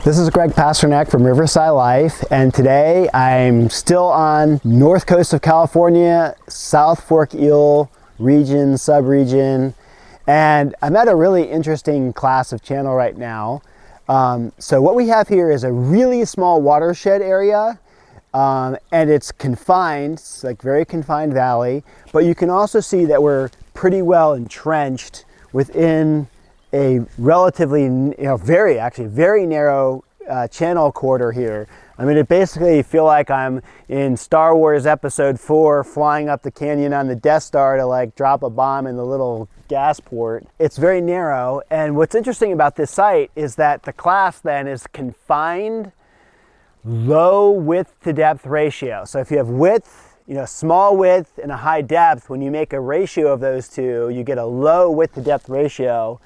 This is Greg Pasternak from Riverside Life, and today I'm still on north coast of California, South Fork Eel region, subregion, and I'm at a really interesting class of channel right now. So what we have here is a really small watershed area, and it's confined, it's like very confined valley, but you can also see that we're pretty well entrenched within a relatively, very narrow channel quarter here. I mean, it basically feel like I'm in Star Wars Episode 4 flying up the canyon on the Death Star to like drop a bomb in the little gas port. It's very narrow, and what's interesting about this site is that the class then is confined low width to depth ratio. So if you have width, small width and a high depth, when you make a ratio of those two, you get a low width to depth ratio.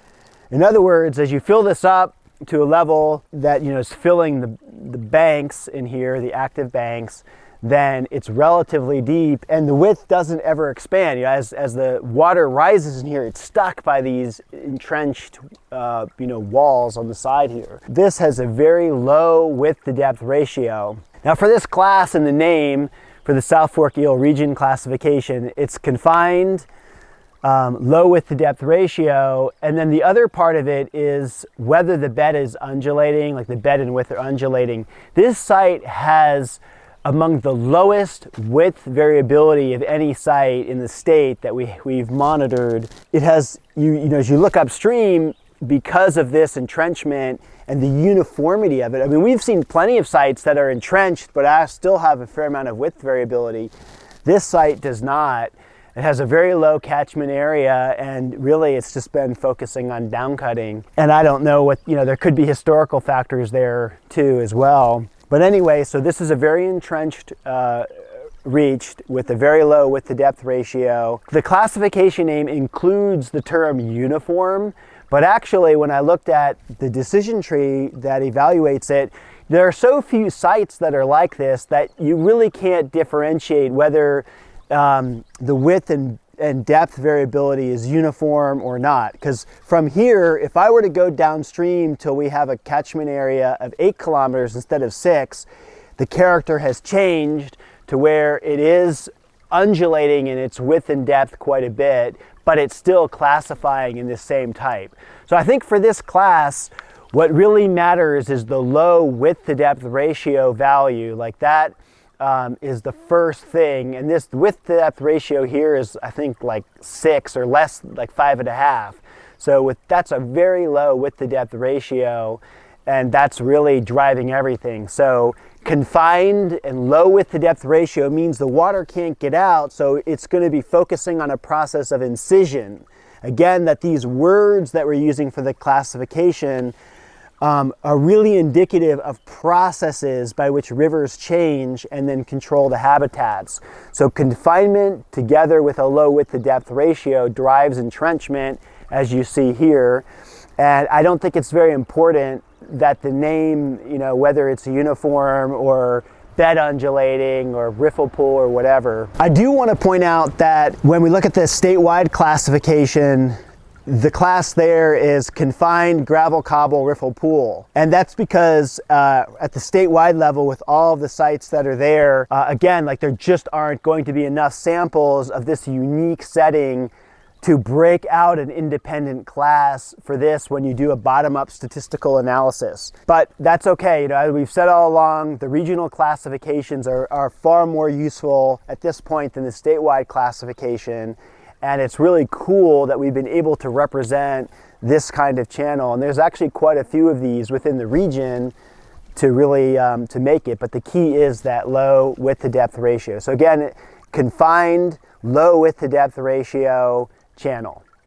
In other words, as you fill this up to a level that is filling the banks in here, the active banks, then it's relatively deep and the width doesn't ever expand. As the water rises in here, it's stuck by these entrenched walls on the side here. This has a very low width to depth ratio. Now for this class in the name, for the South Fork Eel region classification, it's confined, low width to depth ratio, and then the other part of it is whether the bed is undulating, like the bed and width are undulating. This site has among the lowest width variability of any site in the state that we've monitored. It has, as you look upstream, because of this entrenchment and the uniformity of it. I mean, we've seen plenty of sites that are entrenched but still have a fair amount of width variability. This site does not. It has a very low catchment area, and really it's just been focusing on downcutting. And I don't know what, there could be historical factors there too as well. But anyway, so this is a very entrenched reach with a very low width to depth ratio. The classification name includes the term uniform, but actually when I looked at the decision tree that evaluates it, there are so few sites that are like this that you really can't differentiate whether the width and depth variability is uniform or not. Because from here, if I were to go downstream till we have a catchment area of 8 kilometers instead of 6, the character has changed to where it is undulating in its width and depth quite a bit, but it's still classifying in the same type. So I think for this class, what really matters is the low width to depth ratio value. Like that is the first thing, and this width to depth ratio here is I think like 6 or less, like 5.5. So that's a very low width to depth ratio, and that's really driving everything. So confined and low width to depth ratio means the water can't get out, so it's going to be focusing on a process of incision. Again, that these words that we're using for the classification are really indicative of processes by which rivers change and then control the habitats. So confinement together with a low width to depth ratio drives entrenchment, as you see here. And I don't think it's very important that the name, whether it's a uniform or bed undulating or riffle pool or whatever. I do want to point out that when we look at the statewide classification, the class there is confined gravel-cobble riffle pool. And that's because at the statewide level with all of the sites that are there, again, like there just aren't going to be enough samples of this unique setting to break out an independent class for this when you do a bottom-up statistical analysis. But that's okay. We've said all along, the regional classifications are far more useful at this point than the statewide classification. And it's really cool that we've been able to represent this kind of channel. And there's actually quite a few of these within the region to really to make it. But the key is that low width to depth ratio. So again, confined, low width to depth ratio channel.